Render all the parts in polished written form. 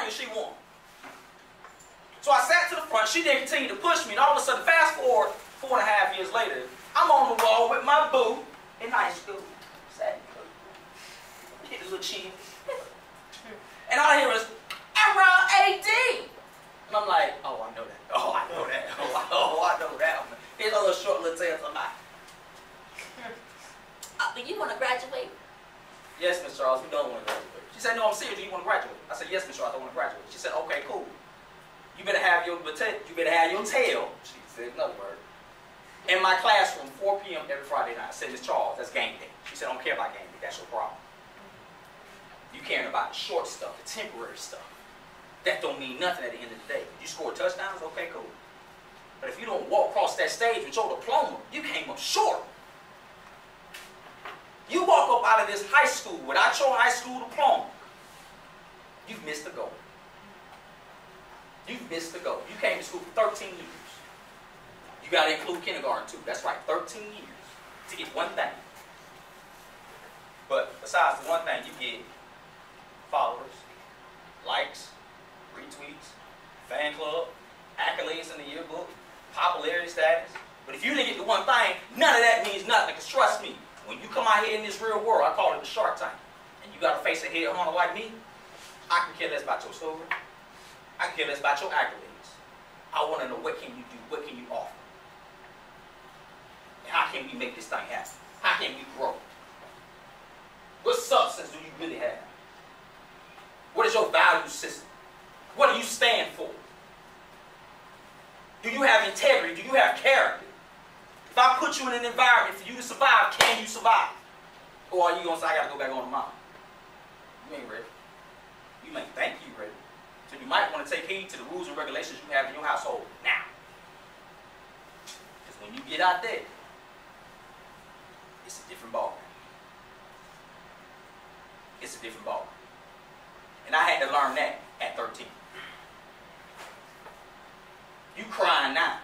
and she won. So I sat to the front. She didn't continue to push me. And all of a sudden, fast forward 4.5 years later, I'm on the wall with my boo in high school. Get the little chin. And all I hear is, around AD. And I'm like, oh, I know that. Oh, I know that. Oh, I know that. Here's a little short little tale to my. Do you want to graduate? Yes, Miss Charles, we don't want to graduate. She said, no, I'm serious. Do you want to graduate? I said, yes, Miss Charles, I want to graduate. She said, okay, cool. You better have your tail, she said another word, in my classroom 4 p.m. every Friday night. I said, Miss Charles, that's game day. She said, I don't care about game day. That's your problem. You caring about the short stuff, the temporary stuff. That don't mean nothing at the end of the day. You score touchdowns, okay, cool. But if you don't walk across that stage with your diploma, you came up short. You walk up out of this high school without your high school diploma, you've missed the goal. You've missed the goal. You came to school for 13 years. You got to include kindergarten too. That's right, 13 years to get one thing. But besides the one thing, you get followers, likes, retweets, fan club, accolades in the yearbook, popularity status. But if you didn't get the one thing, none of that means nothing. Because trust me, when you come out here in this real world, I call it the Shark Tank, and you got to face a head hunter like me, I can care less about your story. I can care less about your accolades. I want to know, what can you do? What can you offer? And how can we make this thing happen? How can we grow? What substance do you really have? What is your value system? What do you stand for? Do you have integrity? Do you have character? If I put you in an environment for you to survive, can you survive? Or are you going to say, I got to go back on the mountain? You ain't ready. You may think you're ready. So you might want to take heed to the rules and regulations you have in your household now. Because when you get out there, it's a different ball. It's a different ball. And I had to learn that at 13. You crying now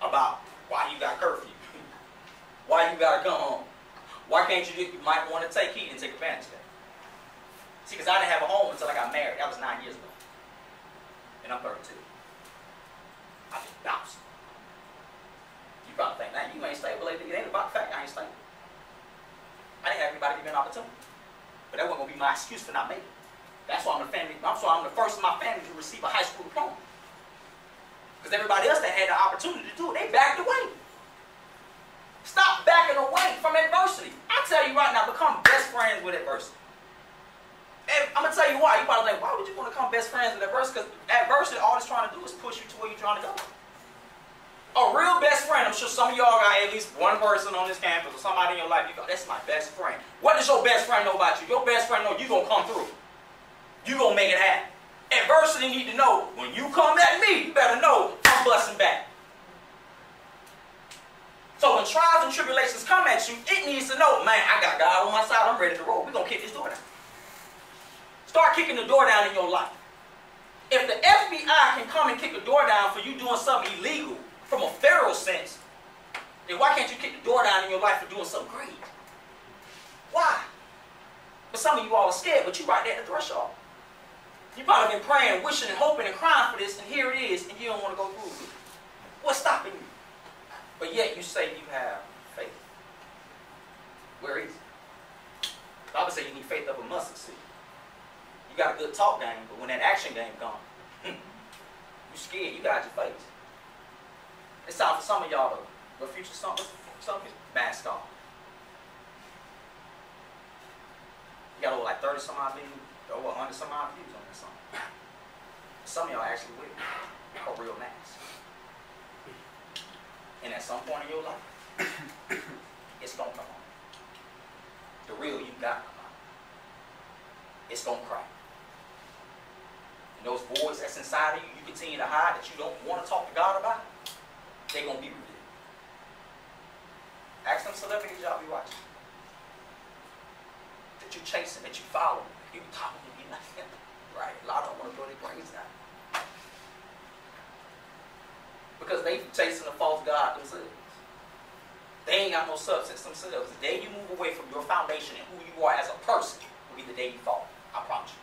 about why you got curfew, why you got to come home. Why can't you might want to take heed and take advantage of that. See, because I didn't have a home until I got married. That was 9 years ago. And I'm 32. I just bounced. You probably think, nah, you ain't stable. It ain't about the fact I ain't stable. I didn't have anybody give me an opportunity. But that wasn't going to be my excuse for not making it. That's why I'm the first in my family to receive a high school diploma. Because everybody else that had the opportunity to do it, they backed away. Stop backing away from adversity. I tell you right now, become best friends with adversity. And I'm going to tell you why. You probably think, why would you want to become best friends with adversity? Because adversity, all it's trying to do is push you to where you're trying to go. A real best friend, I'm sure some of y'all got at least one person on this campus or somebody in your life, you go, that's my best friend. What does your best friend know about you? Your best friend know you're going to come through. You're going to make it happen. Adversity need to know, when you come at me, you better know I'm busting back. So when trials and tribulations come at you, it needs to know, man, I got God on my side, I'm ready to roll. We're going to kick this door down. Start kicking the door down in your life. If the FBI can come and kick the door down for you doing something illegal from a federal sense, then why can't you kick the door down in your life for doing something great? Why? But some of you all are scared, but you're right there at the threshold. You've probably been praying, wishing, and hoping, and crying for this, and here it is, and you don't want to go through with it. What's stopping you? But yet you say you have faith. Where is it? The Bible says you need faith of a mustard seed. You got a good talk game, but when that action game comes, you scared, you got your face. It's time for some of y'all to, your future something, mask off. You got over like 30 some odd million, over 100 some odd views on this song. Some of y'all actually will. A real mask. And at some point in your life, it's going to come on. The real you got to come out. It's going to crack. And those voids that's inside of you, you continue to hide that you don't want to talk to God about, they're going to be revealed. Ask them celebrities y'all be watching. That you chasing, that you follow. You talking to me like that. Right? A lot of them want to go their graves now. Because they chasing a false God themselves. They ain't got no substance themselves. The day you move away from your foundation and who you are as a person will be the day you fall. I promise you.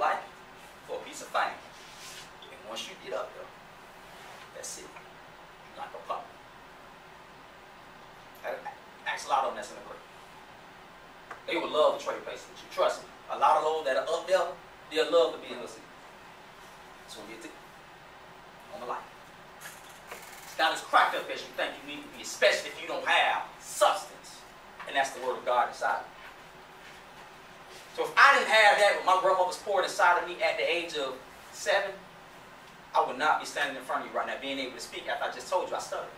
life for a piece of fame. And once you get up there, that's it. You're like a puppet. Ask a lot of them that's in the group. They would love to trade places with you. Trust me. A lot of those that are up there, they'll love to be in the seat. That's when you get to on the life. It's not as cracked up as you think you need to be, especially if you don't have substance. And that's the word of God inside of you. So if I didn't have that, when my grandmother was poured inside of me at the age of 7, I would not be standing in front of you right now, being able to speak after I just told you I stuttered.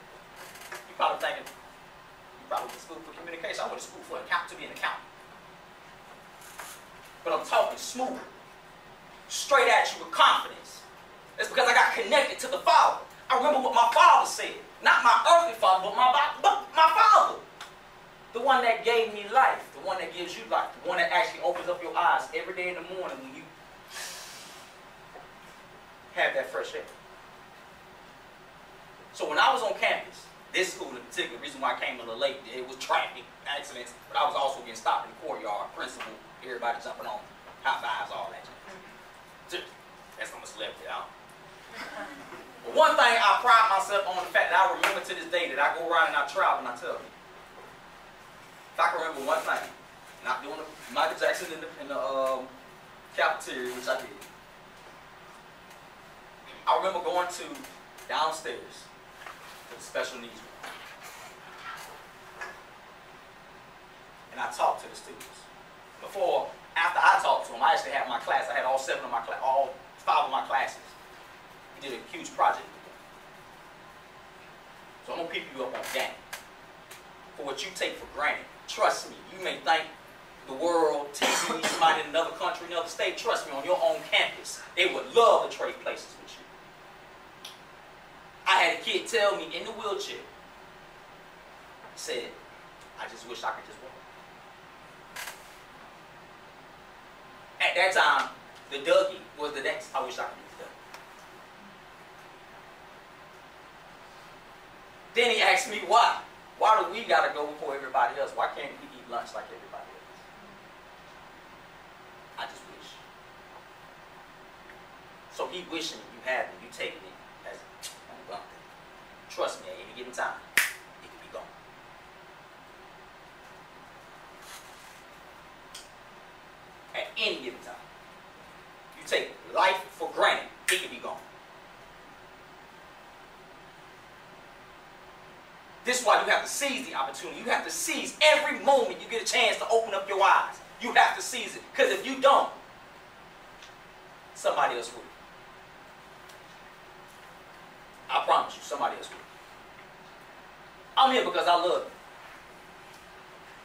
You're probably thinking, you probably went to school for communication. I went to school for to be an accountant. But I'm talking smooth, straight at you with confidence. It's because I got connected to the Father. I remember what my Father said. Not my earthly father, but my Father. The one that gave me life. The one that gives you life. The one that actually opens up your eyes every day in the morning when you have that fresh air. So when I was on campus, this school in particular, the reason why I came a little late, it was traffic accidents, but I was also getting stopped in the courtyard, principal, everybody jumping on, high fives, all that. That's I'm a celebrity, I don't. But one thing I pride myself on the fact that I remember to this day that I go around and I travel and I tell you. If I can remember one thing, not doing the Michael Jackson in the cafeteria, which I did. I remember going to downstairs to the special needs room. And I talked to the students. After I talked to them, I actually had my class. I had all 5 of my classes. We did a huge project with them. So I'm going to pick you up on game. For what you take for granted. Trust me, you may think the world, TV, somebody in another country, another state, trust me, on your own campus, they would love to trade places with you. I had a kid tell me in the wheelchair, he said, I just wish I could just walk. At that time, the Dougie was the next, I wish I could do the Dougie. Then he asked me why. Why do we gotta go before everybody else? Why can't we eat lunch like everybody else? I just wish. So he wishing you have it, you take it as one thing. Trust me, at any given time, it can be gone. At any given time. You take life for granted, it can be gone. This is why you have to seize the opportunity. You have to seize every moment you get a chance to open up your eyes. You have to seize it. Because if you don't, somebody else will. I promise you, somebody else will. I'm here because I love it.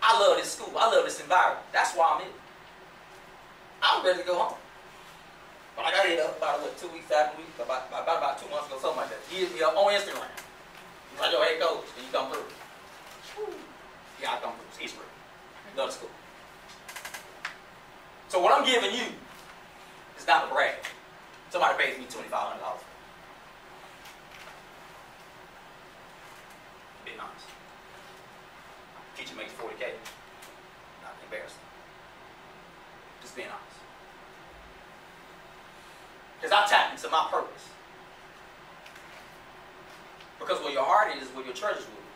I love this school. I love this environment. That's why I'm here. I'm ready to go home. But I got hit up about 2 weeks after about 2 months ago, something like that. He hit me up on Instagram. He's like, yo, hey coach, can you come through? Yeah, I come through. He's free. Love the school. So what I'm giving you is not a brag. Somebody pays me $2,500. Being honest. Teacher makes $40K. Not embarrassing. Just being honest. Because I tapped into my purpose. Because where your heart is where your treasures will be.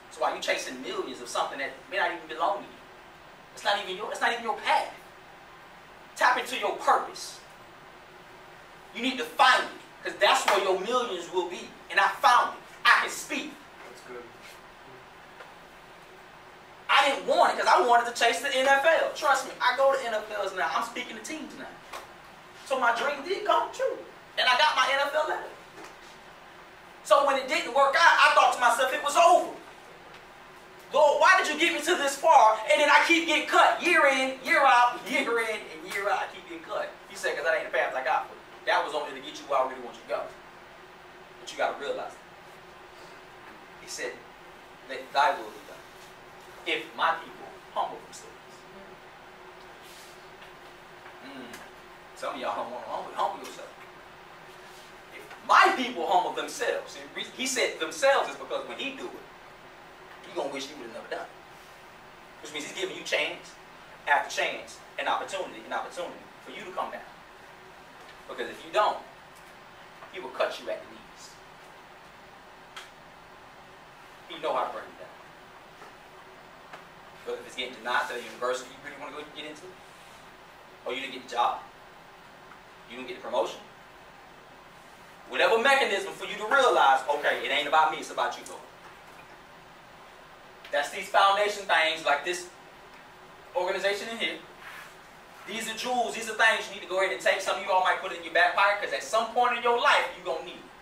So while you're chasing millions of something that may not even belong to you, it's not even your path. Tap into your purpose. You need to find it, because that's where your millions will be. And I found it. I can speak. That's good. I didn't want it because I wanted to chase the NFL. Trust me, I go to NFLs now. I'm speaking to teams now. So my dream did come true. And I got my NFL letter. So when it didn't work out, I thought to myself, it was over. Lord, why did you get me to this far? And then I keep getting cut. Year in, year out, year in, and year out, I keep getting cut. He said, because that ain't the path I got for you. That was only to get you where I really want you to go. But you got to realize that. He said, let thy will be done. If my people humble themselves. Some of y'all don't want to humble yourself. If my people humble themselves, he said themselves is because when he do it, you're going to wish you would have never done it. Which means he's giving you chance after chance and opportunity for you to come down. Because if you don't, he will cut you at the knees. He know how to bring you down. Whether it's getting denied to the university you really want to go get into, or you didn't get the job, you didn't get the promotion. Whatever mechanism for you to realize, okay, it ain't about me, it's about you, Lord. That's these foundation things like this organization in here. These are jewels, these are things you need to go ahead and take. Some of you all might put it in your back pocket because at some point in your life, you're going to need it.